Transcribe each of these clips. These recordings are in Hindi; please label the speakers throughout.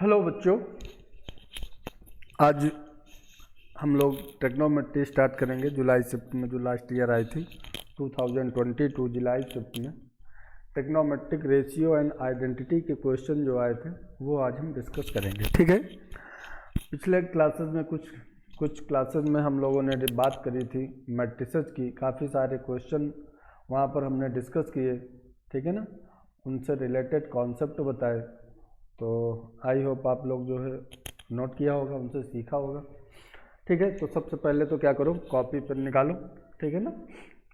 Speaker 1: हेलो बच्चों, आज हम लोग ट्रिग्नोमेट्री स्टार्ट करेंगे। जुलाई शिफ्ट में जो लास्ट ईयर आई थी 2022 जुलाई शिफ्ट में ट्रिग्नोमेट्रिक रेशियो एंड आइडेंटिटी के क्वेश्चन जो आए थे वो आज हम डिस्कस करेंगे। ठीक है, पिछले क्लासेस में कुछ क्लासेस में हम लोगों ने बात करी थी मैट्रिसेस की, काफ़ी सारे क्वेश्चन वहाँ पर हमने डिस्कस किए। ठीक है ना, उनसे रिलेटेड कॉन्सेप्ट बताए। तो आई होप आप लोग जो है नोट किया होगा, उनसे सीखा होगा। ठीक है, तो सबसे पहले तो क्या करो, कॉपी पेन निकालो। ठीक है ना,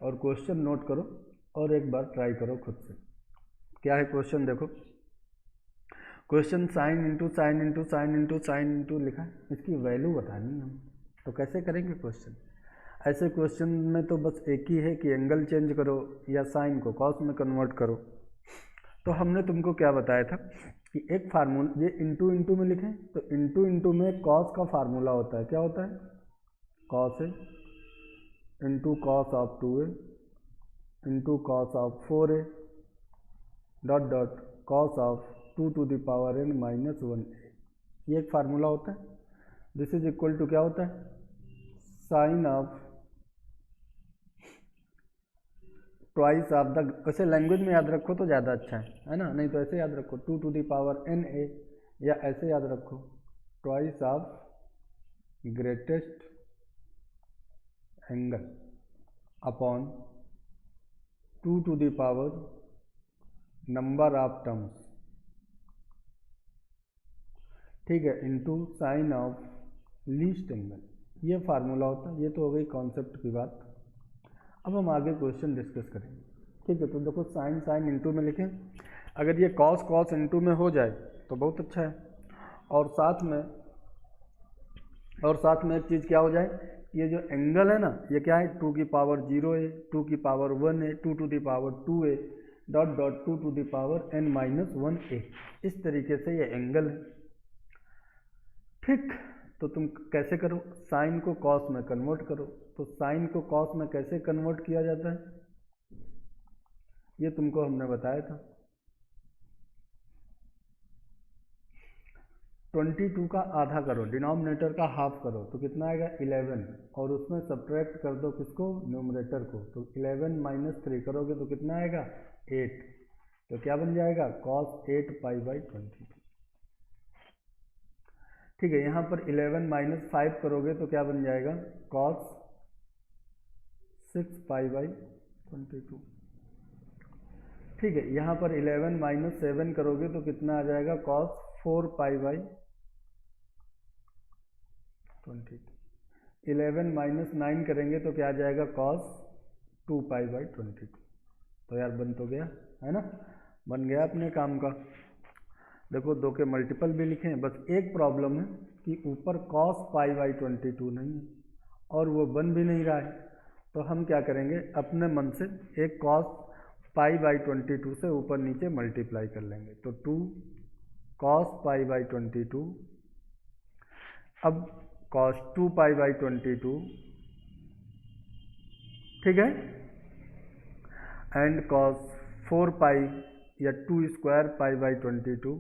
Speaker 1: और क्वेश्चन नोट करो और एक बार ट्राई करो खुद से। क्या है क्वेश्चन, देखो question sine into sine into sine into sine into लिखा है, इसकी वैल्यू बतानी है हम। तो कैसे करेंगे क्वेश्चन? ऐसे क्वेश्चन में तो बस एक ही है कि एंगल चेंज करो या साइन को कॉस में कन्वर्ट करो। तो हमने तुमको क्या बताया था कि एक फार्मूला, ये इंटू इंटू में लिखें तो इंटू इंटू में कॉस का फार्मूला होता है। क्या होता है? Cos A into cos of 2a into cos of 4a dot dot cos of 2 to the power n minus 1a। ये एक फार्मूला होता है। दिस इज इक्वल टू क्या होता है? Sine of twice of the, वैसे लैंग्वेज में याद रखो तो ज़्यादा अच्छा है ना, नहीं तो ऐसे याद रखो 2 to the power n a, या ऐसे याद रखो twice of greatest angle upon 2 to the power number of terms. ठीक है, into sine of least angle, ये फार्मूला होता है। ये तो हो गई कॉन्सेप्ट की बात। अब हम आगे क्वेश्चन डिस्कस करेंगे। ठीक है, तो देखो साइन साइन इंटू में लिखें। अगर ये कॉस कॉस इंटू में हो जाए तो बहुत अच्छा है। और साथ में एक चीज़ क्या हो जाए, ये जो एंगल है ना, ये क्या है? 2 की पावर 0 है, 2 की पावर 1 है, 2 to the power 2a dot dot 2 to the power n minus 1a। इस तरीके से ये एंगल है। ठीक, तो तुम कैसे करो? साइन को कॉस में कन्वर्ट करो। तो साइन को कॉस में कैसे कन्वर्ट किया जाता है ये तुमको हमने बताया था। 22 का आधा करो, डिनोमिनेटर का हाफ करो, तो कितना आएगा? 11। और उसमें सब्ट्रैक्ट कर दो किसको? न्यूमरेटर को। तो 11 माइनस 3 करोगे तो कितना आएगा? 8। तो क्या बन जाएगा? cos 8 pi by 22। ठीक है, यहाँ पर 11 माइनस 5 करोगे तो क्या बन जाएगा? cos 6 pi by 22। ठीक है, यहाँ पर 11 माइनस 7 करोगे तो कितना आ जाएगा? cos 4 pi by 22। 11 माइनस 9 करेंगे तो क्या आ जाएगा? cos 2 pi by 22। तो यार बन तो गया है ना, बन गया अपने काम का। देखो दो के मल्टीपल भी लिखें, बस एक प्रॉब्लम है कि ऊपर cos पाई बाई 22 नहीं है और वो बन भी नहीं रहा है। तो हम क्या करेंगे, अपने मन से एक cos पाई बाई 22 से ऊपर नीचे मल्टीप्लाई कर लेंगे। तो 2 cos पाई बाई 22, अब cos 2 पाई बाई 22, ठीक है, एंड cos 4 पाई या 2 स्क्वायर पाई बाई 22,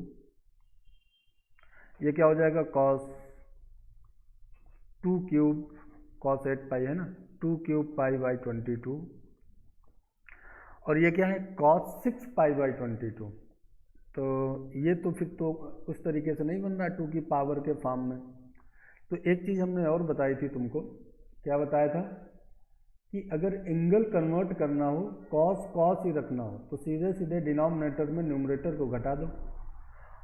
Speaker 1: ये क्या हो जाएगा? cos 2 क्यूब cos 8 पाई है ना, 2 क्यूब पाई बाई 22, और ये क्या है? cos 6 pi by 22। तो ये तो फिर तो उस तरीके से नहीं बन रहा 2 की पावर के फॉर्म में। तो एक चीज़ हमने और बताई थी तुमको, क्या बताया था कि अगर एंगल कन्वर्ट करना हो, cos cos ही रखना हो, तो सीधे सीधे डिनोमिनेटर में न्यूमरेटर को घटा दो।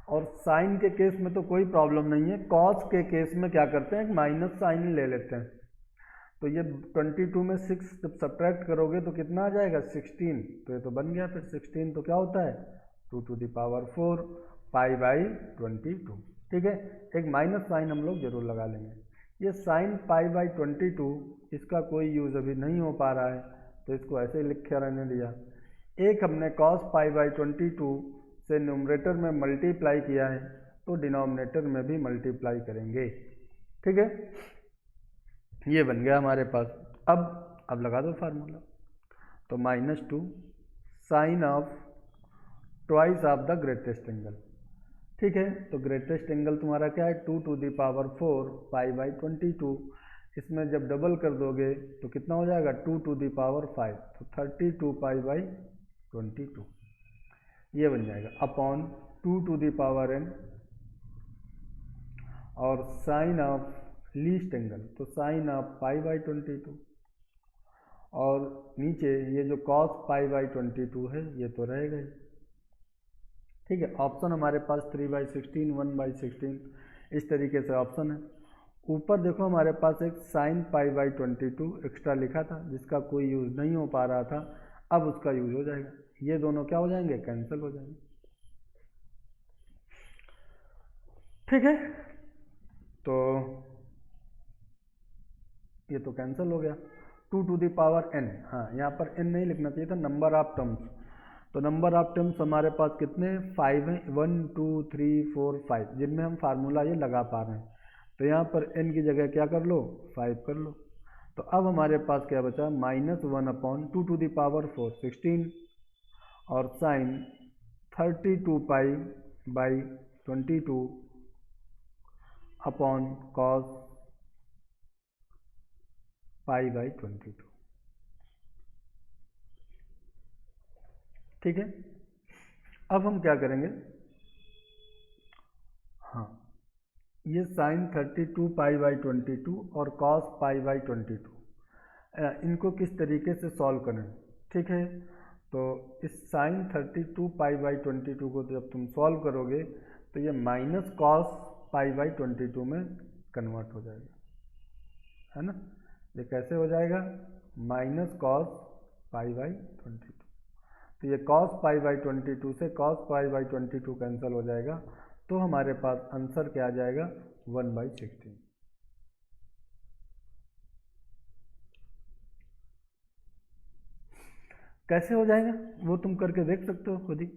Speaker 1: और साइन के केस में तो कोई प्रॉब्लम नहीं है, cos के केस में क्या करते हैं? माइनस साइन ले लेते हैं। तो ये 22 में 6 जब सब्ट्रैक्ट करोगे तो कितना आ जाएगा? 16। तो ये तो बन गया फिर 16। तो क्या होता है? 2 to the power 4 pi by 22। ठीक है, एक माइनस साइन हम लोग जरूर लगा लेंगे। ये साइन पाई बाई 22, इसका कोई यूज़ अभी नहीं हो पा रहा है तो इसको ऐसे लिख के रहने दिया। एक हमने cos पाई बाई 22 से न्यूमरेटर में मल्टीप्लाई किया है तो डिनोमिनेटर में भी मल्टीप्लाई करेंगे। ठीक है, ये बन गया हमारे पास। अब लगा दो फार्मूला। तो -2 sine of twice of the greatest angle. ठीक है, तो ग्रेटेस्ट एंगल तुम्हारा क्या है 2⁴ π/22। इसमें जब डबल कर दोगे तो कितना हो जाएगा 2⁵ तो 32 π/22 ये बन जाएगा अपॉन 2n और साइन ऑफ लीस्ट एंगल तो साइन ऑफ π/22 और नीचे ये जो cos π/22 है ये तो रहेगा ही। ठीक है, ऑप्शन हमारे पास 3/16 1/16 इस तरीके से ऑप्शन है। ऊपर देखो हमारे पास एक साइन π/22 एक्स्ट्रा लिखा था जिसका कोई यूज़ नहीं हो पा रहा था, अब उसका यूज हो जाएगा। ये दोनों क्या हो जाएंगे कैंसिल हो जाएंगे। ठीक है, तो ये तो कैंसिल हो गया 2n। हाँ, यहाँ पर n नहीं लिखना चाहिए था, नंबर ऑफ टर्म्स। तो नंबर ऑफ टर्म्स हमारे पास कितने 5 हैं, 1 2 3 4 5 जिनमें हम फार्मूला ये लगा पा रहे हैं। तो यहाँ पर n की जगह क्या कर लो 5 कर लो। तो अब हमारे पास क्या बचा -1/2⁴ 16 और साइन 32 π/22 अपॉन कॉस π/22। ठीक है, अब हम क्या करेंगे, हाँ ये साइन 32 π/22 और कॉस π/22 इनको किस तरीके से सॉल्व करें। ठीक है, तो इस साइन 32 π/22 को जब तुम सॉल्व करोगे तो ये माइनस कॉस π/22 में कन्वर्ट हो जाएगा, है ना। ये कैसे हो जाएगा माइनस कॉस π/22। तो ये cos π/22 से cos π/22 कैंसिल हो जाएगा, तो हमारे पास आंसर क्या आ जाएगा 1/16। कैसे हो जाएगा वो तुम करके देख सकते हो खुद ही।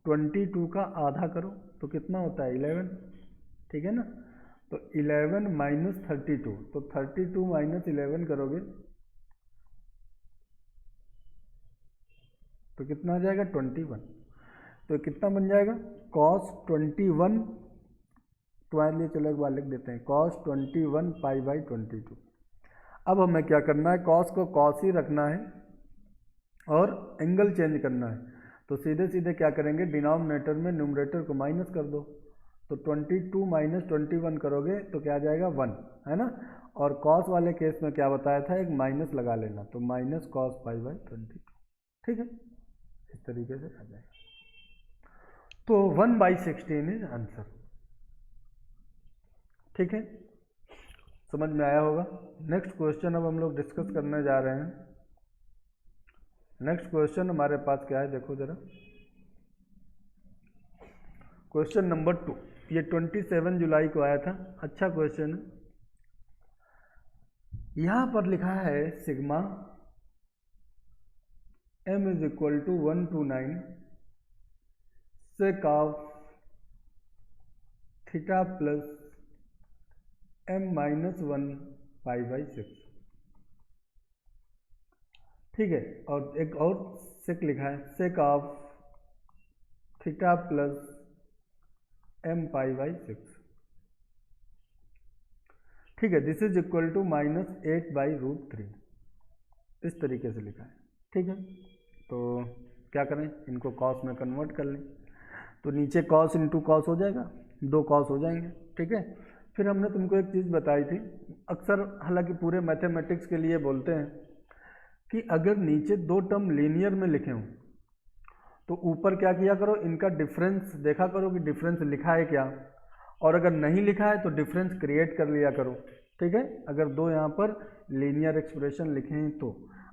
Speaker 1: 22 का आधा करो तो कितना होता है 11, ठीक है ना। तो 11 माइनस 32, तो 32 माइनस 11 करोगे तो कितना आ जाएगा 21। तो कितना बन जाएगा cos 21, तुम्हारे लिए चलो एक बार लिख देते हैं cos 21 π/22। अब हमें क्या करना है, cos को cos ही रखना है और एंगल चेंज करना है। तो सीधे सीधे क्या करेंगे, डिनोमिनेटर में न्यूमरेटर को माइनस कर दो। तो 22 माइनस 21 करोगे तो क्या आ जाएगा 1, है ना। और cos वाले केस में क्या बताया था, एक माइनस लगा लेना, तो माइनस cos π/22। ठीक है, इस तरीके से आ जाएगा। तो 1/16 इज आंसर। ठीक है, समझ में आया होगा। नेक्स्ट क्वेश्चन अब हम लोग डिस्कस करने जा रहे हैं। नेक्स्ट क्वेश्चन हमारे पास क्या है, देखो जरा। क्वेश्चन नंबर 2, ये 27 जुलाई को आया था, अच्छा क्वेश्चन है। यहां पर लिखा है sigma m is equal to 1 to 9 sec of theta plus m-1 π/6। ठीक है, और एक और सेक लिखा है sake of theta plus m π/6। ठीक है, दिस इज इक्वल टू -8/√3 इस तरीके से लिखा है। ठीक है, तो क्या करें, इनको कॉस में कन्वर्ट कर लें। तो नीचे कॉस इंटू कॉस हो जाएगा, 2 कॉस हो जाएंगे। ठीक है, फिर हमने तुमको एक चीज़ बताई थी, अक्सर हालांकि पूरे मैथमेटिक्स के लिए बोलते हैं कि अगर नीचे 2 टर्म लीनियर में लिखे हों तो ऊपर क्या किया करो, इनका डिफरेंस देखा करो कि डिफरेंस लिखा है क्या, और अगर नहीं लिखा है तो डिफरेंस क्रिएट कर लिया करो। ठीक है, अगर 2 यहाँ पर लीनियर एक्सप्रेशन लिखे हैं तो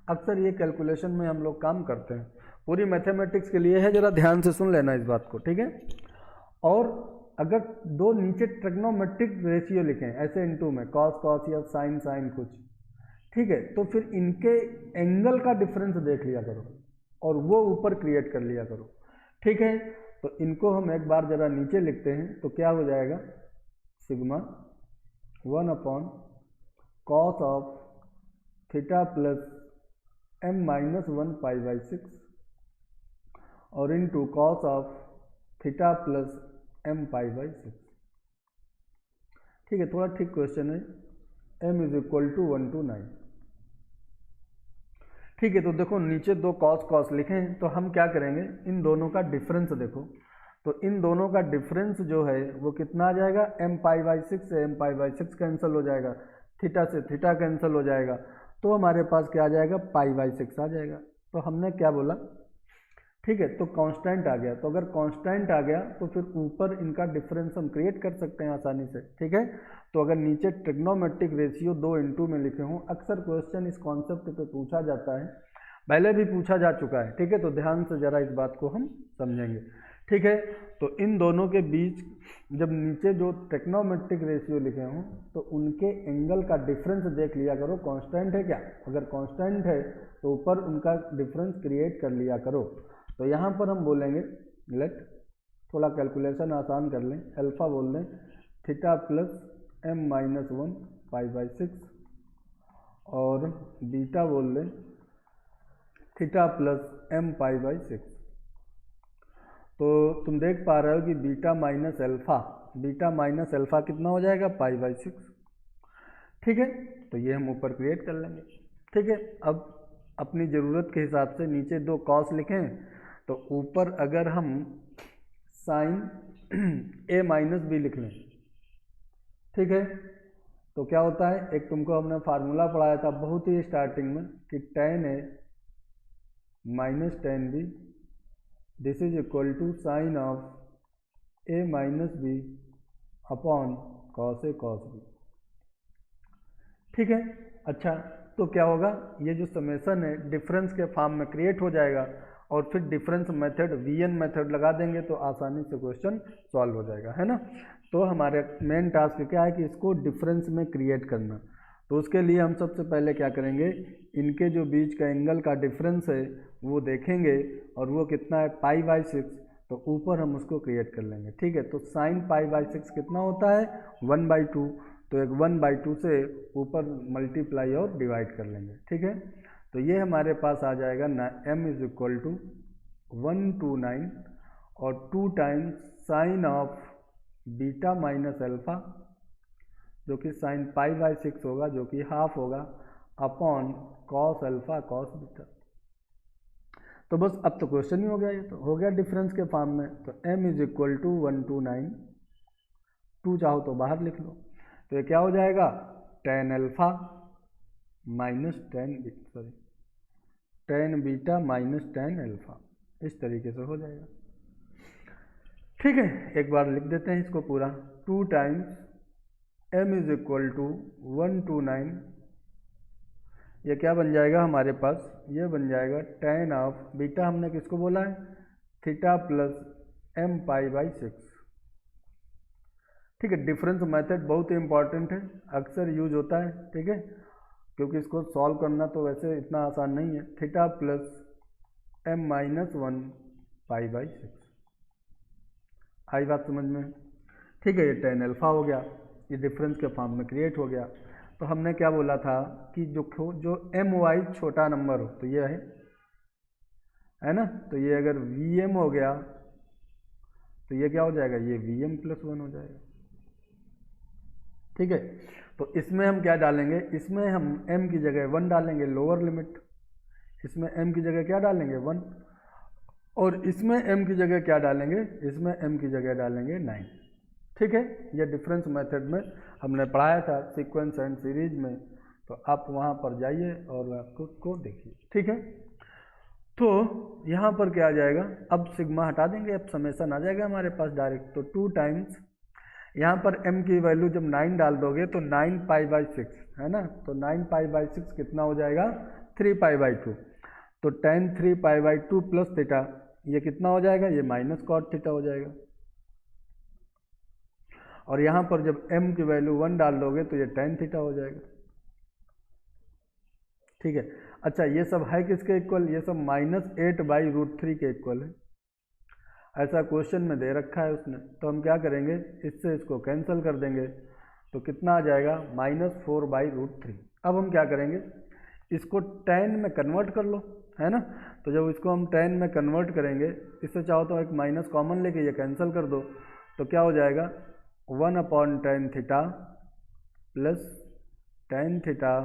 Speaker 1: अक्सर ये कैलकुलेशन में हम लोग काम करते हैं। पूरी मैथमेटिक्स के लिए है, जरा ध्यान से सुन लेना इस बात को। ठीक है, और अगर 2 नीचे ट्रिग्नोमेट्रिक रेशियो लिखें ऐसे इनटू में कॉस कॉस या साइन साइन कुछ, ठीक है, तो फिर इनके एंगल का डिफरेंस देख लिया करो और वो ऊपर क्रिएट कर लिया करो। ठीक है, तो इनको हम एक बार जरा नीचे लिखते हैं तो क्या हो जाएगा, sigma 1/cos of theta plus m-1 π/6 और into cos of theta plus M pi by 6। ठीक है, थोड़ा ठीक क्वेश्चन है। m is equal to 1 to 9। ठीक है, तो देखो नीचे दो कॉस कॉस लिखे हैं, तो हम क्या करेंगे, इन दोनों का डिफरेंस देखो, तो इन दोनों का डिफरेंस जो है वो कितना आ जाएगा, m पाई बाई 6 से m पाई बाई 6 कैंसिल हो जाएगा, थीटा से थीटा कैंसिल हो जाएगा, तो हमारे पास क्या आ जाएगा, पाई बाई 6 आ जाएगा। तो हमने क्या बोला, ठीक है, तो कांस्टेंट आ गया, तो अगर कांस्टेंट आ गया तो फिर ऊपर इनका डिफरेंस हम क्रिएट कर सकते हैं आसानी से। ठीक है, तो अगर नीचे ट्रिग्नोमेट्रिक रेशियो 2:2 में लिखे हों, अक्सर क्वेश्चन इस कॉन्सेप्ट पे पूछा जाता है, पहले भी पूछा जा चुका है। ठीक है, तो ध्यान से जरा इस बात को हम समझेंगे। ठीक है, तो इन दोनों के बीच जब नीचे जो ट्रिग्नोमेट्रिक रेशियो लिखे हों तो उनके एंगल का डिफरेंस देख लिया करो, कांस्टेंट है क्या, अगर कांस्टेंट है तो ऊपर उनका डिफरेंस क्रिएट कर लिया करो। तो यहाँ पर हम बोलेंगे, लेट थोड़ा कैलकुलेशन आसान कर लें, अल्फा बोल लें theta plus m minus 1 pi by 6 और बीटा बोल लें theta plus m pi by 6। तो तुम देख पा रहे हो कि बीटा माइनस अल्फा कितना हो जाएगा, पाई बाई 6। ठीक है, तो ये हम ऊपर क्रिएट कर लेंगे। ठीक है, अब अपनी ज़रूरत के हिसाब से नीचे दो कॉस लिखें, तो ऊपर अगर हम साइन a माइनस बी लिख लें, ठीक है, तो क्या होता है, एक तुमको हमने फार्मूला पढ़ाया था बहुत ही स्टार्टिंग में कि tan a minus tan b this is equal to sine of a minus B upon cos a cos b। ठीक है, अच्छा, तो क्या होगा, ये जो समेसन है डिफरेंस के फॉर्म में क्रिएट हो जाएगा और फिर डिफरेंस मेथड वीएन मेथड लगा देंगे तो आसानी से क्वेश्चन सॉल्व हो जाएगा, है ना। तो हमारे मेन टास्क क्या है कि इसको डिफरेंस में क्रिएट करना। तो उसके लिए हम सबसे पहले क्या करेंगे, इनके जो बीच का एंगल का डिफरेंस है वो देखेंगे और वो कितना है, पाई बाई 6, तो ऊपर हम उसको क्रिएट कर लेंगे। ठीक है, तो साइन पाई बाई 6 कितना होता है, 1/2, तो एक 1/2 से ऊपर मल्टीप्लाई और डिवाइड कर लेंगे। ठीक है, तो ये हमारे पास आ जाएगा m इज इक्वल टू 129 और 2 times sign of beta minus alpha जो कि साइन पाई बाई 6 होगा, जो कि हाफ होगा, upon cos alpha cos beta. तो बस अब तो क्वेश्चन ही हो गया, ये तो हो गया डिफरेंस के फॉर्म में। तो m इज इक्वल टू 129, 2 चाहो तो बाहर लिख लो, तो ये क्या हो जाएगा, tan alpha minus tan beta minus tan alpha, इस तरीके से हो जाएगा। ठीक है, एक बार लिख देते हैं इसको पूरा, 2 times m is equal to 129, ये क्या बन जाएगा हमारे पास, ये बन जाएगा tan ऑफ बीटा, हमने किसको बोला है, theta plus m pi by 6। ठीक है, डिफरेंस मेथड बहुत ही इंपॉर्टेंट है, अक्सर यूज होता है। ठीक है, क्योंकि इसको सॉल्व करना तो वैसे इतना आसान नहीं है। Theta plus m minus 1 pi by 6, आई बात समझ में। ठीक है, ये tan अल्फा हो गया, ये डिफरेंस के फॉर्म में क्रिएट हो गया। तो हमने क्या बोला था कि जो एम वाई छोटा नंबर हो, तो ये है ना, तो ये अगर Vm हो गया तो ये क्या हो जाएगा, ये Vm प्लस 1 हो जाएगा। ठीक है, तो इसमें हम क्या डालेंगे, इसमें हम m की जगह 1 डालेंगे, लोअर लिमिट, इसमें m की जगह क्या डालेंगे 1, और इसमें m की जगह क्या डालेंगे, इसमें m की जगह डालेंगे 9। ठीक है, ये डिफरेंस मेथड में हमने पढ़ाया था सीक्वेंस एंड सीरीज में, तो आप वहाँ पर जाइए और आपको को देखिए। ठीक है, तो यहाँ पर क्या आ जाएगा, अब सिग्मा हटा देंगे, अब समेसन आ जाएगा हमारे पास डायरेक्ट। तो 2 टाइम्स यहाँ पर m की वैल्यू जब 9 डाल दोगे तो 9 पाई बाई 6 है ना, तो 9 पाई बाई 6 कितना हो जाएगा, 3 पाई बाई 2, तो tan 3 pi by 2 plus theta, ये कितना हो जाएगा, ये माइनस कॉट थीटा हो जाएगा। और यहाँ पर जब m की वैल्यू 1 डाल दोगे तो ये tan थीटा हो जाएगा। ठीक है, अच्छा, ये सब है किसके इक्वल, ये सब -8/√3 के इक्वल है, ऐसा क्वेश्चन में दे रखा है उसने। तो हम क्या करेंगे, इससे इसको कैंसिल कर देंगे, तो कितना आ जाएगा, -4/√3। अब हम क्या करेंगे, इसको tan में कन्वर्ट कर लो, है ना। तो जब इसको हम tan में कन्वर्ट करेंगे, इससे चाहो तो एक माइनस कॉमन लेके ये कैंसिल कर दो, तो क्या हो जाएगा 1/tan theta plus tan theta,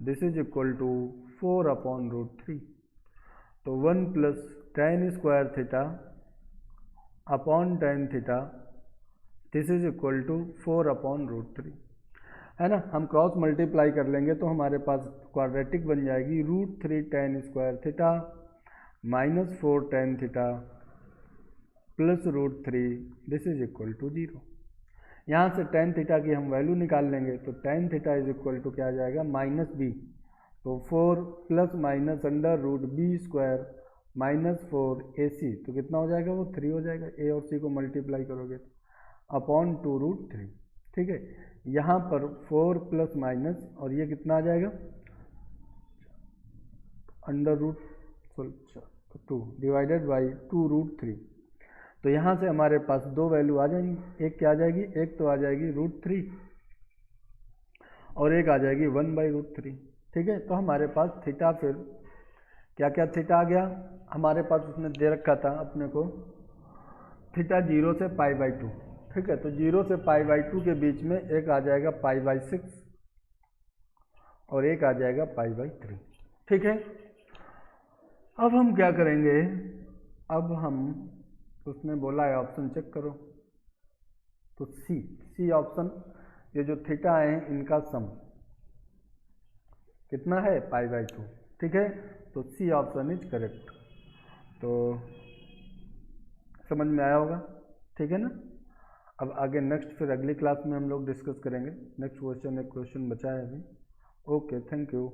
Speaker 1: this is equal to 4/√3। तो 1 plus tan square theta upon tan theta, this is equal to 4/√3, है ना। हम क्रॉस मल्टीप्लाई कर लेंगे तो हमारे पास क्वाड्रेटिक बन जाएगी √3 tan square theta minus 4 tan थीटा plus √3, this is equal to 0। यहाँ से tan थीटा की हम वैल्यू निकाल लेंगे, तो tan theta is equal to क्या आ जाएगा -b, तो 4 plus minus √b² minus 4 AC, तो कितना हो जाएगा वो 3 हो जाएगा, a और c को मल्टीप्लाई करोगे अपॉन 2√3, ठीक है। यहाँ पर 4 प्लस माइनस और ये कितना आ जाएगा √2 डिवाइडेड बाई 2√3। तो यहाँ से हमारे पास दो वैल्यू आ जाएंगी, एक क्या आ जाएगी, एक तो आ जाएगी √3 और एक आ जाएगी 1/√3, ठीक है। तो हमारे पास थीटा फिर क्या क्या थीटा आ गया हमारे पास, उसने दे रखा था अपने को थीटा 0 से π/2, ठीक है। तो 0 से π/2 के बीच में एक आ जाएगा π/6 और एक आ जाएगा π/3, ठीक है। अब हम क्या करेंगे, अब हम उसने बोला है ऑप्शन चेक करो, तो सी ऑप्शन, ये जो थीटा है इनका सम कितना है π/2, ठीक है। तो सी ऑप्शन इज करेक्ट। तो समझ में आया होगा, ठीक है ना। अब आगे नेक्स्ट फिर अगली क्लास में हम लोग डिस्कस करेंगे। नेक्स्ट क्वेश्चन एक क्वेश्चन बचा है अभी। Okay, thank you.